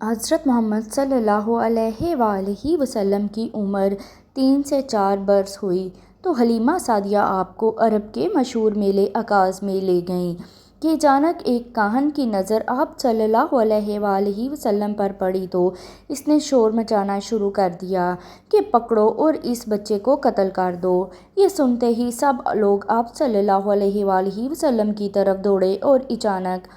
حضرت محمد صلی اللہ علیہ وآلہ وسلم کی عمر 3 سے 4 برس ہوئی تو حلیمہ سعدیہ آپ کو عرب کے مشہور میلے عکاظ میں لے گئیں کہ اچانک ایک کاہن کی نظر آپ صلی اللہ علیہ وآلہ وسلم پر پڑی تو اس نے شور مچانا شروع کر دیا کہ پکڑو اور اس بچے کو قتل کر دو۔ یہ سنتے ہی سب لوگ آپ صلی اللہ علیہ وآلہ وسلم کی طرف دوڑے اور اچانک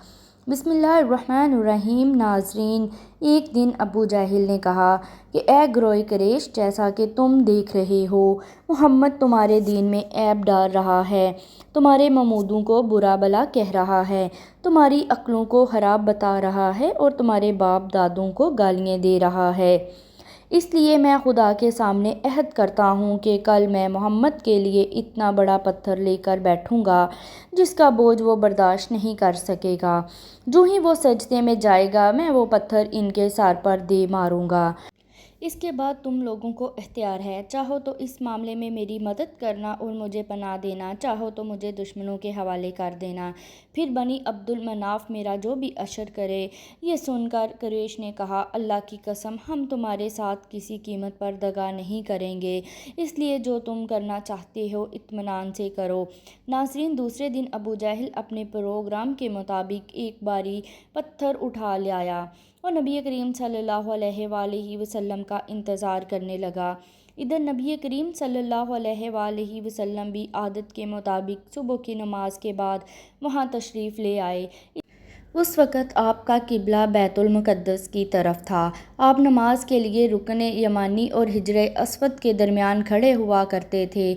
بسم اللہ الرحمن الرحیم۔ ناظرین، ایک دن ابو جہل نے کہا کہ اے گروہ قریش، جیسا کہ تم دیکھ رہے ہو محمد تمہارے دین میں عیب ڈال رہا ہے، تمہارے ممدوحوں کو برا بھلا کہہ رہا ہے، تمہاری عقلوں کو خراب بتا رہا ہے اور تمہارے باپ دادوں کو گالیاں دے رہا ہے۔ اس لیے میں خدا کے سامنے عہد کرتا ہوں کہ کل میں محمد کے لیے اتنا بڑا پتھر لے کر بیٹھوں گا جس کا بوجھ وہ برداشت نہیں کر سکے گا۔ جو ہی وہ سجدے میں جائے گا میں وہ پتھر ان کے سر پر دے ماروں گا۔ اس کے بعد تم لوگوں کو اختیار ہے، چاہو تو اس معاملے میں میری مدد کرنا اور مجھے پناہ دینا، چاہو تو مجھے دشمنوں کے حوالے کر دینا، پھر بنی عبد المناف میرا جو بھی اشر کرے۔ یہ سن کر قریش نے کہا اللہ کی قسم ہم تمہارے ساتھ کسی قیمت پر دغا نہیں کریں گے، اس لیے جو تم کرنا چاہتے ہو اطمینان سے کرو۔ ناظرین، دوسرے دن ابو جہل اپنے پروگرام کے مطابق ایک بھاری پتھر اٹھا لایا اور نبی کریم صلی اللہ علیہ وآلہ وسلم کا انتظار کرنے لگا۔ ادھر نبی کریم صلی اللہ علیہ وآلہ وسلم بھی عادت کے مطابق صبح کی نماز کے بعد وہاں تشریف لے آئے۔ اس وقت آپ کا قبلہ بیت المقدس کی طرف تھا۔ آپ نماز کے لیے رکن یمانی اور حجر اسود کے درمیان کھڑے ہوا کرتے تھے،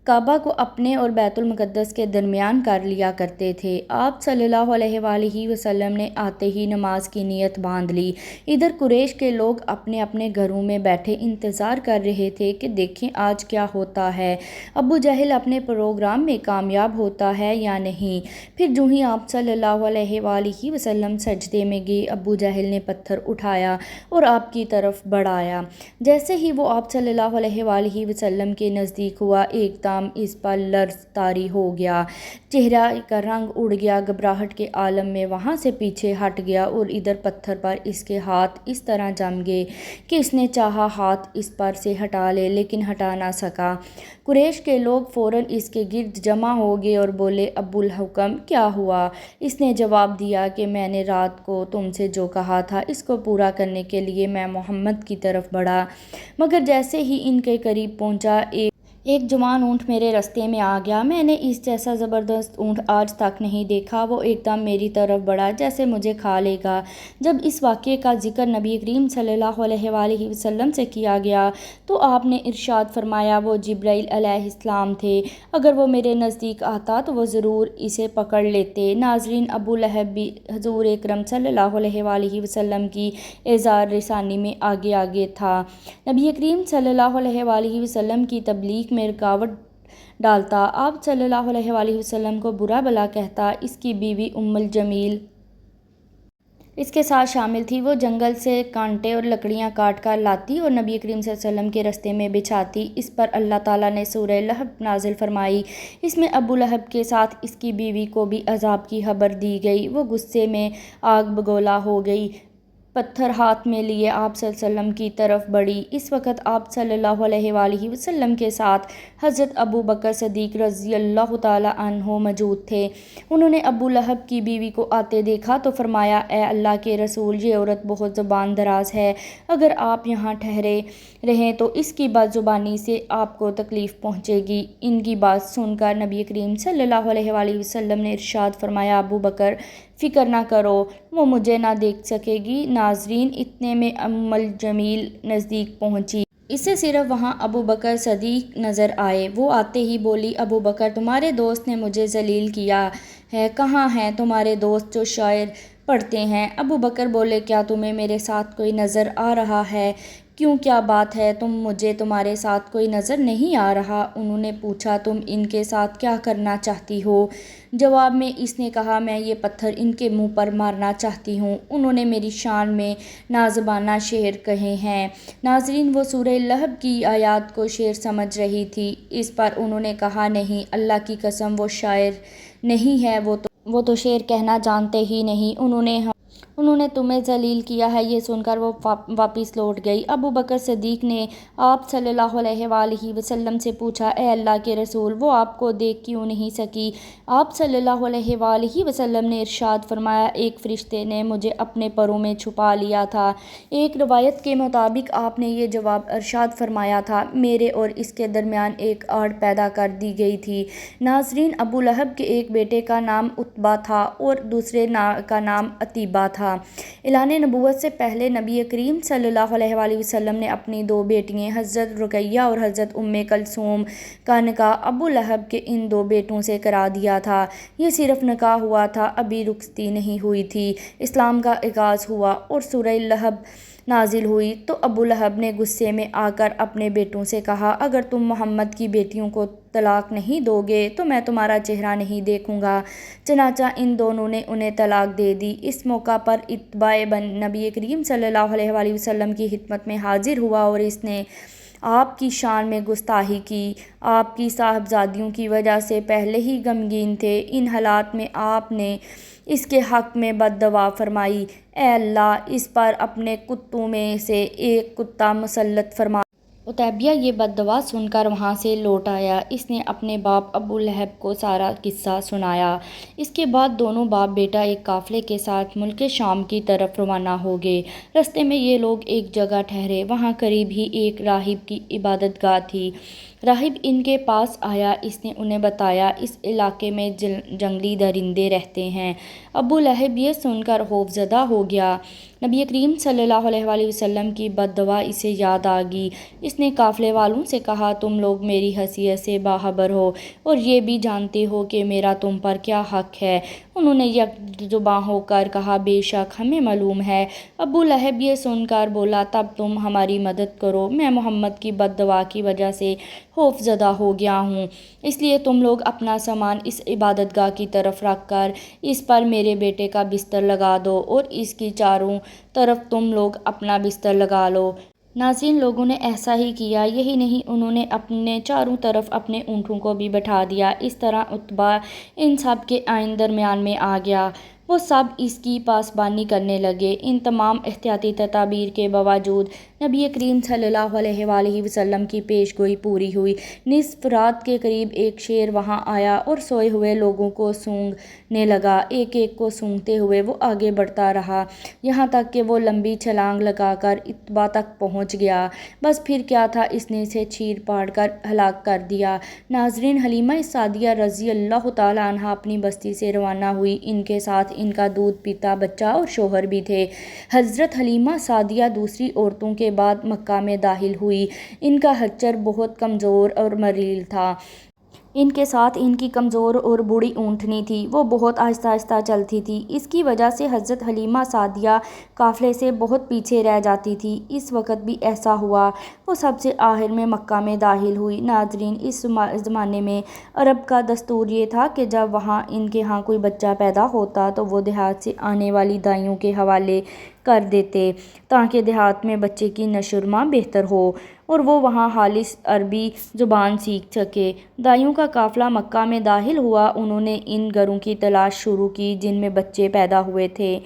کعبہ کو اپنے اور بیت المقدس کے درمیان کر لیا کرتے تھے۔ آپ صلی اللہ علیہ وآلہ وسلم نے آتے ہی نماز کی نیت باندھ لی۔ ادھر قریش کے لوگ اپنے اپنے گھروں میں بیٹھے انتظار کر رہے تھے کہ دیکھیں آج کیا ہوتا ہے، ابو جہل اپنے پروگرام میں کامیاب ہوتا ہے یا نہیں۔ پھر جو ہی آپ صلی اللہ علیہ وآلہ وسلم سجدے میں گئے، ابو جہل نے پتھر اٹھایا اور آپ کی طرف بڑھایا۔ جیسے ہی وہ آپ صلی اللہ علیہ وآلہ وسلم کے نزدیک ہوا، ایک دم اس پر لرز طاری ہو گیا، چہرہ کا رنگ اڑ گیا، گھبراہٹ کے عالم میں وہاں سے پیچھے ہٹ گیا اور ادھر پتھر پر اس کے ہاتھ اس طرح جم گئے کہ اس نے چاہا ہاتھ اس پر سے ہٹا لے لیکن ہٹا نہ سکا۔ قریش کے لوگ فوراً اس کے گرد جمع ہو گئے اور بولے ابو الحکم کیا ہوا؟ اس نے جواب دیا کہ میں نے رات کو تم سے جو کہا تھا اس کو پورا کرنے کے لیے میں محمد کی طرف بڑھا، مگر جیسے ہی ان کے قریب پہنچا ایک جوان اونٹ میرے رستے میں آ گیا۔ میں نے اس جیسا زبردست اونٹ آج تک نہیں دیکھا۔ وہ ایک دم میری طرف بڑھا جیسے مجھے کھا لے گا۔ جب اس واقعے کا ذکر نبی کریم صلی اللہ علیہ وآلہ وسلم سے کیا گیا تو آپ نے ارشاد فرمایا وہ جبرائیل علیہ السلام تھے، اگر وہ میرے نزدیک آتا تو وہ ضرور اسے پکڑ لیتے۔ ناظرین، ابو لہب بھی حضور اکرم صلی اللہ علیہ وآلہ وسلم کی اعزار رسانی میں آگے آگے تھا، نبی کریم صلی اللہ علیہ وآلہ وسلم کی تبلیغ میں رکاوٹ ڈالتا، آپ صلی اللہ علیہ وآلہ وسلم کو برا بھلا کہتا۔ اس کی بیوی ام الجمیل اس کے ساتھ شامل تھی۔ وہ جنگل سے کانٹے اور لکڑیاں کاٹ کر لاتی اور نبی کریم صلی اللہ علیہ وسلم کے رستے میں بچھاتی۔ اس پر اللہ تعالیٰ نے سورہ لہب نازل فرمائی۔ اس میں ابو لہب کے ساتھ اس کی بیوی کو بھی عذاب کی خبر دی گئی۔ وہ غصے میں آگ بگولا ہو گئی، پتھر ہاتھ میں لیے آپ صلی اللہ علیہ وسلم کی طرف بڑھی۔ اس وقت آپ صلی اللہ علیہ وآلہ وسلم کے ساتھ حضرت ابو بکر صدیق رضی اللہ تعالیٰ عنہ موجود تھے۔ انہوں نے ابو لہب کی بیوی کو آتے دیکھا تو فرمایا اے اللہ کے رسول، یہ عورت بہت زبان دراز ہے، اگر آپ یہاں ٹھہرے رہیں تو اس کی بد زبانی سے آپ کو تکلیف پہنچے گی۔ ان کی بات سن کر نبی کریم صلی اللہ علیہ وآلہ وسلم نے ارشاد فرمایا ابو بکر فکر نہ کرو، وہ مجھے نہ دیکھ سکے گی۔ ناظرین، اتنے میں ام الجمیل نزدیک پہنچی۔ اسے صرف وہاں ابو بکر صدیق نظر آئے۔ وہ آتے ہی بولی ابو بکر تمہارے دوست نے مجھے ذلیل کیا ہے، کہاں ہیں تمہارے دوست جو شعر پڑھتے ہیں؟ ابو بکر بولے کیا تمہیں میرے ساتھ کوئی نظر آ رہا ہے؟ کیوں کیا بات ہے؟ مجھے تمہارے ساتھ کوئی نظر نہیں آ رہا۔ انہوں نے پوچھا تم ان کے ساتھ کیا کرنا چاہتی ہو؟ جواب میں اس نے کہا میں یہ پتھر ان کے منہ پر مارنا چاہتی ہوں، انہوں نے میری شان میں نازبانہ شعر کہے ہیں۔ ناظرین، وہ سورہ لہب کی آیات کو شعر سمجھ رہی تھی۔ اس پر انہوں نے کہا نہیں، اللہ کی قسم وہ شاعر نہیں ہے، وہ تو شعر کہنا جانتے ہی نہیں۔ انہوں نے انہوں نے تمہیں ذلیل کیا ہے۔ یہ سن کر وہ واپس لوٹ گئی۔ ابو بکر صدیق نے آپ صلی اللہ علیہ وآلہ وسلم سے پوچھا، اے اللہ کے رسول، وہ آپ کو دیکھ کیوں نہیں سکی؟ آپ صلی اللہ علیہ وآلہ وسلم نے ارشاد فرمایا، ایک فرشتے نے مجھے اپنے پروں میں چھپا لیا تھا۔ ایک روایت کے مطابق آپ نے یہ جواب ارشاد فرمایا تھا، میرے اور اس کے درمیان ایک آڑ پیدا کر دی گئی تھی۔ ناظرین، ابو لہب کے ایک بیٹے کا نام عتبہ تھا اور دوسرے کا نام عتیبہ تھا۔ اعلان نبوت سے پہلے نبی کریم صلی اللہ علیہ وآلہ وسلم نے اپنی دو بیٹیاں حضرت رقیہ اور حضرت ام کلثوم کا نکاح ابو لہب کے ان دو بیٹوں سے کرا دیا تھا۔ یہ صرف نکاح ہوا تھا، ابھی رخصتی نہیں ہوئی تھی۔ اسلام کا آغاز ہوا اور سورہ لہب نازل ہوئی تو ابو لہب نے غصے میں آ کر اپنے بیٹوں سے کہا، اگر تم محمد کی بیٹیوں کو طلاق نہیں دو گے تو میں تمہارا چہرہ نہیں دیکھوں گا۔ چنانچہ ان دونوں نے انہیں طلاق دے دی۔ اس موقع پر عتبہ نبی کریم صلی اللہ علیہ وآلہ وسلم کی خدمت میں حاضر ہوا اور اس نے آپ کی شان میں گستاخی کی۔ آپ کی صاحبزادیوں کی وجہ سے پہلے ہی غمگین تھے۔ ان حالات میں آپ نے اس کے حق میں بد دعا فرمائی، اے اللہ، اس پر اپنے کتوں میں سے ایک کتا مسلط فرما۔ عتیبہ یہ بد دعا سن کر وہاں سے لوٹ آیا۔ اس نے اپنے باپ ابو لہب کو سارا قصہ سنایا۔ اس کے بعد دونوں باپ بیٹا ایک قافلے کے ساتھ ملک شام کی طرف روانہ ہو گئے۔ راستے میں یہ لوگ ایک جگہ ٹھہرے۔ وہاں قریب ہی ایک راہب کی عبادت گاہ تھی۔ راہب ان کے پاس آیا۔ اس نے انہیں بتایا، اس علاقے میں جنگلی درندے رہتے ہیں۔ ابو لہب یہ سن کر خوفزدہ ہو گیا۔ نبی کریم صلی اللہ علیہ وآلہ وسلم کی بد دعا اسے یاد آ گئی۔ اس نے قافلے والوں سے کہا، تم لوگ میری حیثیت سے باخبر ہو اور یہ بھی جانتے ہو کہ میرا تم پر کیا حق ہے۔ انہوں نے یکزباں ہو کر کہا، بے شک ہمیں معلوم ہے۔ ابو لہب یہ سن کر بولا، تب تم ہماری مدد کرو، میں محمد کی بد دعا کی وجہ سے خوفزدہ ہو گیا ہوں، اس لیے تم لوگ اپنا سامان اس عبادت گاہ کی طرف رکھ کر اس پر میرے بیٹے کا بستر لگا دو اور اس کی چاروں طرف تم لوگ اپنا بستر لگا لو۔ ناظرین، لوگوں نے ایسا ہی کیا۔ یہی نہیں، انہوں نے اپنے چاروں طرف اپنے اونٹوں کو بھی بٹھا دیا۔ اس طرح عتبہ ان سب کے درمیان میں آ گیا۔ وہ سب اس کی پاسبانی کرنے لگے۔ ان تمام احتیاطی تدابیر کے باوجود نبی کریم صلی اللہ علیہ وآلہ وسلم کی پیش گوئی پوری ہوئی۔ نصف رات کے قریب ایک شیر وہاں آیا اور سوئے ہوئے لوگوں کو سونگھنے لگا۔ ایک ایک کو سونگھتے ہوئے وہ آگے بڑھتا رہا، یہاں تک کہ وہ لمبی چھلانگ لگا کر عتبہ تک پہنچ گیا۔ بس پھر کیا تھا، اس نے اسے چیر پاڑ کر ہلاک کر دیا۔ ناظرین، حلیمہ سعدیہ رضی اللہ تعالیٰ عنہا اپنی بستی سے روانہ ہوئی۔ ان کے ساتھ ان کا دودھ پیتا بچہ اور شوہر بھی تھے۔ حضرت حلیمہ سعدیہ دوسری عورتوں کے بعد مکہ میں داخل ہوئی۔ ان کا خچر بہت کمزور اور مریض تھا۔ ان کے ساتھ ان کی کمزور اور بوڑھی اونٹنی تھی، وہ بہت آہستہ آہستہ چلتی تھی۔ اس کی وجہ سے حضرت حلیمہ سعدیہ قافلے سے بہت پیچھے رہ جاتی تھی۔ اس وقت بھی ایسا ہوا۔ وہ سب سے آخر میں مکہ میں داخل ہوئی۔ ناظرین، اس زمانے میں عرب کا دستور یہ تھا کہ جب وہاں ان کے ہاں کوئی بچہ پیدا ہوتا تو وہ دیہات سے آنے والی دائیوں کے حوالے کر دیتے تاکہ دیہات میں بچے کی نشو و نما بہتر ہو اور وہ وہاں خالص عربی زبان سیکھ سکے۔ دائیوں کا قافلہ مکہ میں داخل ہوا۔ انہوں نے ان گھروں کی تلاش شروع کی جن میں بچے پیدا ہوئے تھے۔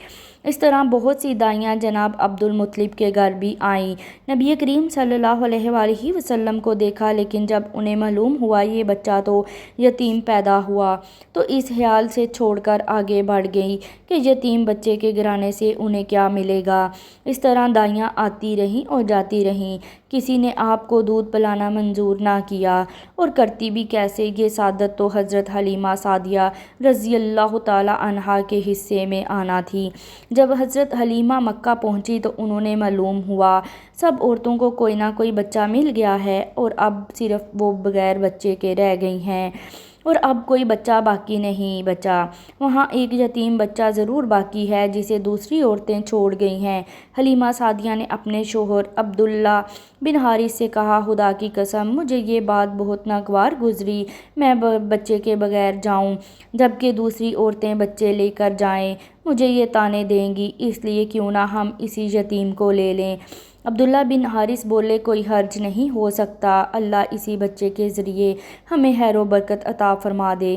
اس طرح بہت سی دائیاں جناب عبد المطلب کے گھر بھی آئیں۔ نبی کریم صلی اللہ علیہ وآلہ وسلم کو دیکھا، لیکن جب انہیں معلوم ہوا یہ بچہ تو یتیم پیدا ہوا تو اس خیال سے چھوڑ کر آگے بڑھ گئیں کہ یتیم بچے کے گھرانے سے انہیں کیا ملے گا۔ اس طرح دائیاں آتی رہیں اور جاتی رہیں، کسی نے آپ کو دودھ پلانا منظور نہ کیا، اور کرتی بھی کیسے؟ یہ سعادت تو حضرت حلیمہ سعدیہ رضی اللہ تعالیٰ عنہا کے حصے میں آنا تھی۔ جب حضرت حلیمہ مکہ پہنچی تو انہیں معلوم ہوا سب عورتوں کو کوئی نہ کوئی بچہ مل گیا ہے اور اب صرف وہ بغیر بچے کے رہ گئی ہیں اور اب کوئی بچہ باقی نہیں بچا۔ وہاں ایک یتیم بچہ ضرور باقی ہے جسے دوسری عورتیں چھوڑ گئی ہیں۔ حلیمہ سعدیہ نے اپنے شوہر عبداللہ بن حارث سے کہا، خدا کی قسم مجھے یہ بات بہت ناگوار گزری، میں بچے کے بغیر جاؤں جبکہ دوسری عورتیں بچے لے کر جائیں، مجھے یہ طعنے دیں گی، اس لیے کیوں نہ ہم اسی یتیم کو لے لیں۔ عبداللہ بن حارث بولے، کوئی حرج نہیں ہو سکتا، اللہ اسی بچے کے ذریعے ہمیں خیر و برکت عطا فرما دے۔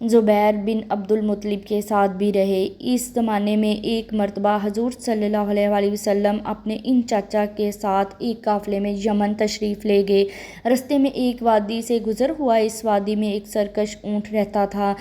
زبیر بن عبد المطلب کے ساتھ بھی رہے۔ اس زمانے میں ایک مرتبہ حضور صلی اللہ علیہ وسلم اپنے ان چاچا کے ساتھ ایک قافلے میں یمن تشریف لے گئے۔ رستے میں ایک وادی سے گزر ہوا۔ اس وادی میں ایک سرکش اونٹ رہتا تھا،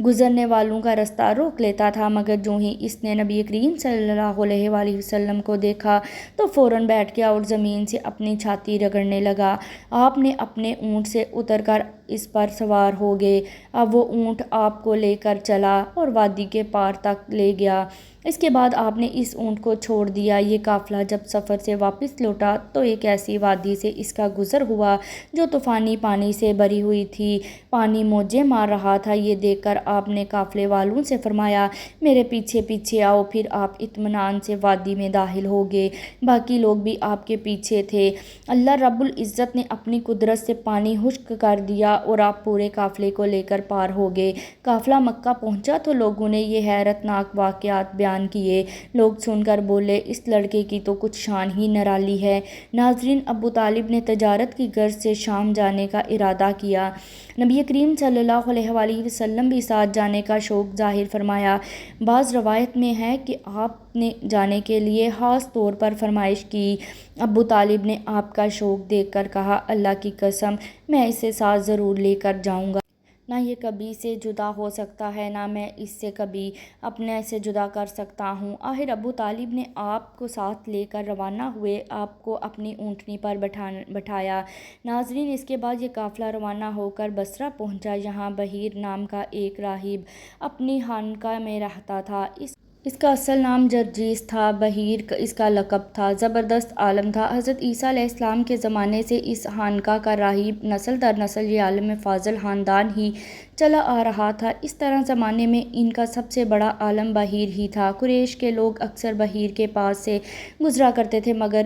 گزرنے والوں کا رستہ روک لیتا تھا، مگر جو ہی اس نے نبی کریم صلی اللہ علیہ وسلم کو دیکھا تو فوراً بیٹھ گیا اور زمین سے اپنی چھاتی رگڑنے لگا۔ آپ نے اپنے اونٹ سے اتر کر اس پر سوار ہو گئے۔ اب وہ اونٹ آپ کو لے کر چلا اور وادی کے پار تک لے گیا۔ اس کے بعد آپ نے اس اونٹ کو چھوڑ دیا۔ یہ قافلہ جب سفر سے واپس لوٹا تو ایک ایسی وادی سے اس کا گزر ہوا جو طوفانی پانی سے بھری ہوئی تھی، پانی موجیں مار رہا تھا۔ یہ دیکھ کر آپ نے قافلے والوں سے فرمایا، میرے پیچھے پیچھے آؤ۔ پھر آپ اطمینان سے وادی میں داخل ہو گئے۔ باقی لوگ بھی آپ کے پیچھے تھے۔ اللہ رب العزت نے اپنی قدرت سے پانی خشک کر دیا اور آپ پورے قافلے کو لے کر پار ہو گئے۔ قافلہ مکہ پہنچا تو لوگوں نے یہ حیرت ناک واقعات بیان کیے۔ لوگ سن کر بولے، اس لڑکے کی تو کچھ شان ہی نرالی ہے۔ ناظرین، ابو طالب نے تجارت کی غرض سے شام جانے کا ارادہ کیا۔ نبی کریم صلی اللہ علیہ وسلم بھی ساتھ جانے کا شوق ظاہر فرمایا۔ بعض روایت میں ہے کہ آپ نے جانے کے لیے خاص طور پر فرمائش کی۔ ابو طالب نے آپ کا شوق دیکھ کر کہا، اللہ کی قسم، میں اسے ساتھ ضرور لے کر جاؤں گا۔ نہ یہ کبھی سے جدا ہو سکتا ہے، نہ میں اس سے کبھی اپنے سے جدا کر سکتا ہوں۔ آخر ابو طالب نے آپ کو ساتھ لے کر روانہ ہوئے، آپ کو اپنی اونٹنی پر بٹھایا۔ ناظرین، اس کے بعد یہ قافلہ روانہ ہو کر بصرہ پہنچا۔ یہاں بحیر نام کا ایک راہب اپنی خانقاہ میں رہتا تھا۔ اس کا اصل نام جرجیس تھا، بحیر اس کا لقب تھا۔ زبردست عالم تھا۔ حضرت عیسیٰ علیہ السلام کے زمانے سے اس خانقاہ کا راہب نسل در نسل یہ عالم فاضل خاندان ہی چلا آ رہا تھا۔ اس طرح زمانے میں ان کا سب سے بڑا عالم بحیر ہی تھا۔ قریش کے لوگ اکثر بحیر کے پاس سے گزرا کرتے تھے، مگر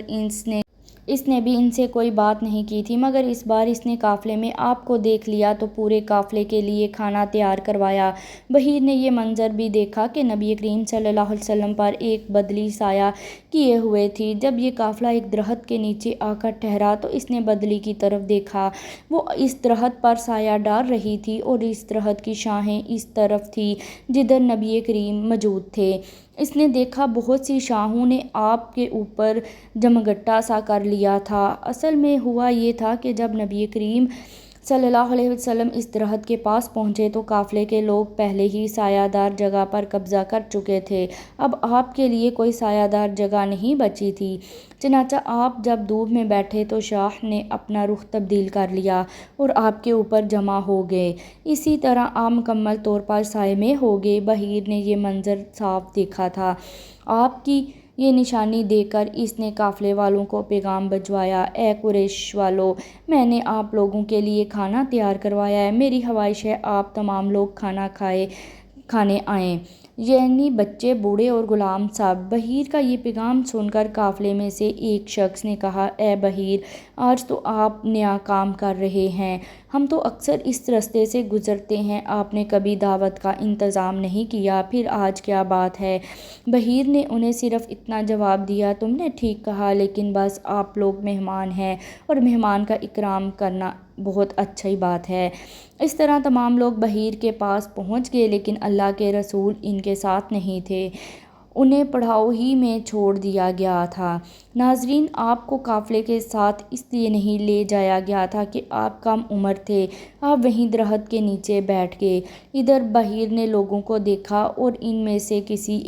اس نے بھی ان سے کوئی بات نہیں کی تھی۔ مگر اس بار اس نے قافلے میں آپ کو دیکھ لیا تو پورے قافلے کے لیے کھانا تیار کروایا۔ بحیر نے یہ منظر بھی دیکھا کہ نبی کریم صلی اللہ علیہ وسلم پر ایک بدلی سایہ کیے ہوئے تھی۔ جب یہ قافلہ ایک درخت کے نیچے آ کر ٹھہرا تو اس نے بدلی کی طرف دیکھا۔ وہ اس درخت پر سایہ ڈال رہی تھی اور اس درخت کی شاخیں اس طرف تھیں جدھر نبی کریم موجود تھے۔ اس نے دیکھا بہت سی شاخوں نے آپ کے اوپر جمگٹا سا کر لیا تھا۔ اصل میں ہوا یہ تھا کہ جب نبی کریم صلی اللہ علیہ وسلم اس درخت کے پاس پہنچے تو قافلے کے لوگ پہلے ہی سایہ دار جگہ پر قبضہ کر چکے تھے۔ اب آپ کے لیے کوئی سایہ دار جگہ نہیں بچی تھی۔ چنانچہ آپ جب دھوپ میں بیٹھے تو شاخ نے اپنا رخ تبدیل کر لیا اور آپ کے اوپر جمع ہو گئے۔ اسی طرح آپ مکمل طور پر سائے میں ہو گئے۔ بحیر نے یہ منظر صاف دیکھا تھا۔ آپ کی یہ نشانی دیکھ کر اس نے قافلے والوں کو پیغام بھجوایا، اے قریش والو، میں نے آپ لوگوں کے لیے کھانا تیار کروایا ہے۔ میری خواہش ہے آپ تمام لوگ کھانا کھانے آئیں، یعنی بچے، بوڑھے اور غلام سب۔ بحیر کا یہ پیغام سن کر قافلے میں سے ایک شخص نے کہا، اے بحیر، آج تو آپ نیا کام کر رہے ہیں۔ ہم تو اکثر اس رستے سے گزرتے ہیں، آپ نے کبھی دعوت کا انتظام نہیں کیا، پھر آج کیا بات ہے؟ بحیر نے انہیں صرف اتنا جواب دیا، تم نے ٹھیک کہا، لیکن بس آپ لوگ مہمان ہیں اور مہمان کا اکرام کرنا بہت اچھی بات ہے۔ اس طرح تمام لوگ بحیر کے پاس پہنچ گئے، لیکن اللہ کے رسول ان کے ساتھ نہیں تھے، انہیں پڑاؤ ہی میں چھوڑ دیا گیا تھا۔ ناظرین، آپ کو قافلے کے ساتھ اس لیے نہیں لے جایا گیا تھا کہ آپ کم عمر تھے۔ آپ وہیں درخت کے نیچے بیٹھ گئے۔ ادھر بحیر نے لوگوں کو دیکھا اور ان میں سے کسی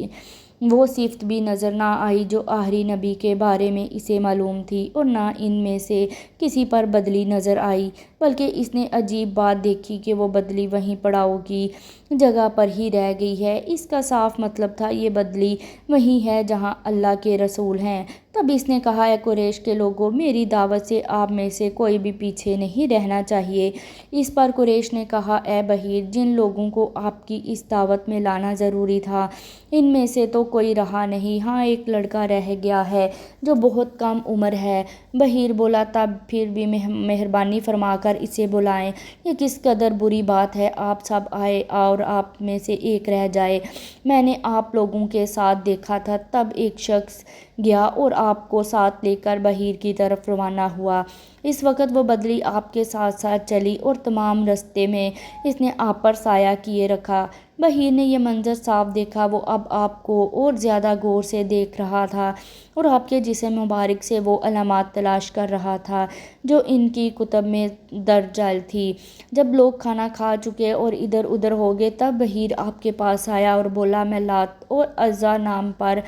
وہ صفت بھی نظر نہ آئی جو آخری نبی کے بارے میں اسے معلوم تھی، اور نہ ان میں سے کسی پر بدلی نظر آئی، بلکہ اس نے عجیب بات دیکھی کہ وہ بدلی وہیں پڑاؤ کی جگہ پر ہی رہ گئی ہے۔ اس کا صاف مطلب تھا یہ بدلی وہیں ہے جہاں اللہ کے رسول ہیں۔ تب اس نے کہا، اے قریش کے لوگوں، میری دعوت سے آپ میں سے کوئی بھی پیچھے نہیں رہنا چاہیے۔ اس پر قریش نے کہا، اے بحیر، جن لوگوں کو آپ کی اس دعوت میں لانا ضروری تھا ان میں سے تو کوئی رہا نہیں، ہاں ایک لڑکا رہ گیا ہے جو بہت کم عمر ہے۔ بحیر بولا، تب پھر بھی مہربانی فرما کر اسے بلائیں، یہ کس قدر بری بات ہے، آپ سب آئے اور آپ میں سے ایک رہ جائے۔ میں نے آپ لوگوں کے ساتھ دیکھا تھا۔ تب ایک شخص گیا اور آپ کو ساتھ لے کر بحیر کی طرف روانہ ہوا۔ اس وقت وہ بدلی آپ کے ساتھ ساتھ چلی اور تمام راستے میں اس نے آپ پر سایہ کیے رکھا۔ بحیر نے یہ منظر صاف دیکھا، وہ اب آپ کو اور زیادہ غور سے دیکھ رہا تھا اور آپ کے جسم مبارک سے وہ علامات تلاش کر رہا تھا جو ان کی کتب میں درج ذیل تھی۔ جب لوگ کھانا کھا چکے اور ادھر ادھر ہو گئے تب بحیر آپ کے پاس آیا اور بولا، میں لات اور عزیٰ نام پر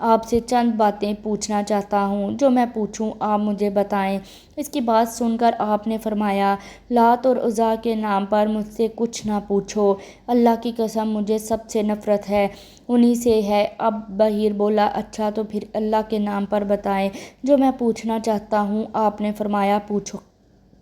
آپ سے چند باتیں پوچھنا چاہتا ہوں، جو میں پوچھوں آپ مجھے بتائیں۔ اس کی بات سن کر آپ نے فرمایا، لات اور عزیٰ کے نام پر مجھ سے کچھ نہ پوچھو، اللہ کی قسم مجھے سب سے نفرت ہے، انہی سے ہے۔ اب بحیر بولا، اچھا تو پھر اللہ کے نام پر بتائیں جو میں پوچھنا چاہتا ہوں۔ آپ نے فرمایا، پوچھو،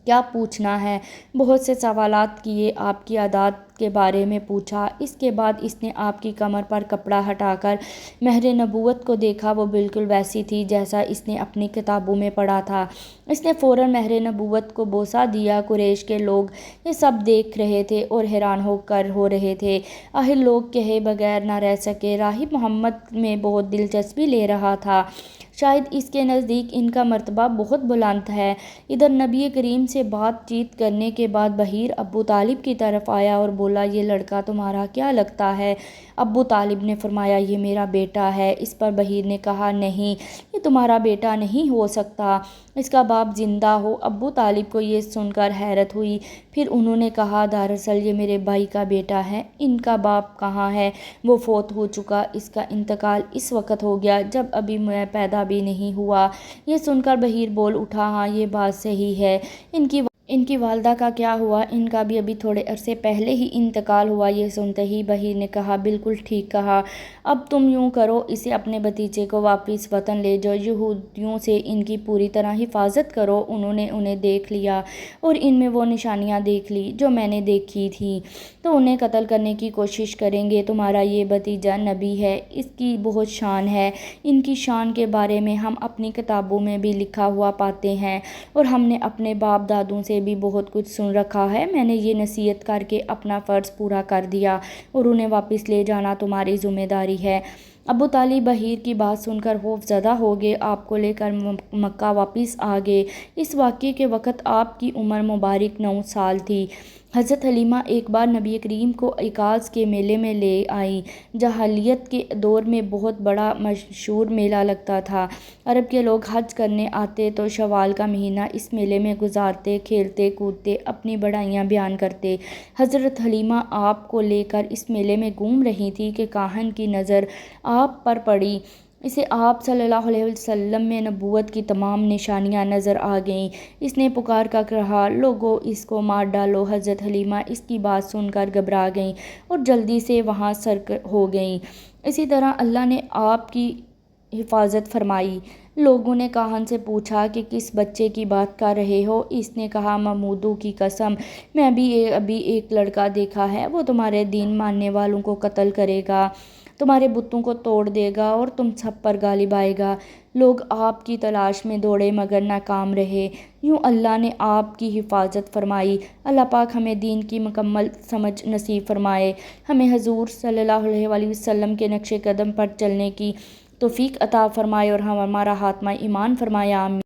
کیا پوچھنا ہے؟ بہت سے سوالات کیے، آپ کی عادات کے بارے میں پوچھا۔ اس کے بعد اس نے آپ کی کمر پر کپڑا ہٹا کر مہر نبوت کو دیکھا، وہ بالکل ویسی تھی جیسا اس نے اپنی کتابوں میں پڑھا تھا۔ اس نے فوراً مہر نبوت کو بوسہ دیا۔ قریش کے لوگ یہ سب دیکھ رہے تھے اور حیران ہو رہے تھے۔ آخر لوگ کہے بغیر نہ رہ سکے، راہب محمد میں بہت دلچسپی لے رہا تھا، شاید اس کے نزدیک ان کا مرتبہ بہت بلند ہے۔ ادھر نبی کریم سے بات چیت کرنے کے بعد بحیر ابو طالب کی طرف آیا اور بولا، یہ لڑکا تمہارا کیا لگتا ہے؟ ابو طالب نے فرمایا، یہ میرا بیٹا ہے۔ اس پر بحیر نے کہا، نہیں، یہ تمہارا بیٹا نہیں ہو سکتا، اس کا باپ زندہ ہو۔ ابو طالب کو یہ سن کر حیرت ہوئی، پھر انہوں نے کہا، دراصل یہ میرے بھائی کا بیٹا ہے۔ ان کا باپ کہاں ہے؟ وہ فوت ہو چکا، اس کا انتقال اس وقت ہو گیا جب ابھی میں پیدا بھی نہیں ہوا۔ یہ سن کر بحیر بول اٹھا، ہاں یہ بات صحیح ہے، ان کی والدہ کا کیا ہوا؟ ان کا بھی ابھی تھوڑے عرصے پہلے ہی انتقال ہوا۔ یہ سنتے ہی بحیر نے کہا، بالکل ٹھیک کہا، اب تم یوں کرو، اسے اپنے بھتیجے کو واپس وطن لے جاؤ، یہودیوں سے ان کی پوری طرح حفاظت کرو۔ انہوں نے انہیں دیکھ لیا اور ان میں وہ نشانیاں دیکھ لی جو میں نے دیکھی تھیں، تو انہیں قتل کرنے کی کوشش کریں گے۔ تمہارا یہ بھتیجا نبی ہے، اس کی بہت شان ہے، ان کی شان کے بارے میں ہم اپنی کتابوں میں بھی لکھا ہوا پاتے ہیں اور ہم نے اپنے باپ دادوں سے بھی بہت کچھ سن رکھا ہے۔ میں نے یہ نصیحت کر کے اپنا فرض پورا کر دیا اور انہیں واپس لے جانا تمہاری ذمہ داری ہے۔ ابو طالب بحیر کی بات سن کر خوف زدہ ہو گئے، آپ کو لے کر مکہ واپس آ گئے۔ اس واقعے کے وقت آپ کی عمر مبارک 9 سال تھی۔ حضرت حلیمہ ایک بار نبی کریم کو عکاظ کے میلے میں لے آئیں۔ جاہلیت کے دور میں بہت بڑا مشہور میلہ لگتا تھا۔ عرب کے لوگ حج کرنے آتے تو شوال کا مہینہ اس میلے میں گزارتے، کھیلتے کودتے، اپنی بڑائیاں بیان کرتے۔ حضرت حلیمہ آپ کو لے کر اس میلے میں گھوم رہی تھی کہ کاہن کی نظر آپ پر پڑی، اسے آپ صلی اللہ علیہ وسلم میں نبوت کی تمام نشانیاں نظر آ گئیں۔ اس نے پکار کر کہا، لوگو اس کو مار ڈالو۔ حضرت حلیمہ اس کی بات سن کر گھبرا گئیں اور جلدی سے وہاں سرک ہو گئیں۔ اسی طرح اللہ نے آپ کی حفاظت فرمائی۔ لوگوں نے کاہن سے پوچھا کہ کس بچے کی بات کر رہے ہو؟ اس نے کہا، محمودو کی قسم، میں بھی ابھی ایک لڑکا دیکھا ہے، وہ تمہارے دین ماننے والوں کو قتل کرے گا، تمہارے بتوں کو توڑ دے گا اور تم سب پر غالب آئے گا۔ لوگ آپ کی تلاش میں دوڑے مگر ناکام رہے۔ یوں اللہ نے آپ کی حفاظت فرمائی۔ اللہ پاک ہمیں دین کی مکمل سمجھ نصیب فرمائے، ہمیں حضور صلی اللہ علیہ وسلم کے نقش قدم پر چلنے کی توفیق عطا فرمائے اور ہمارا خاتمہ ایمان فرمائے، آمین۔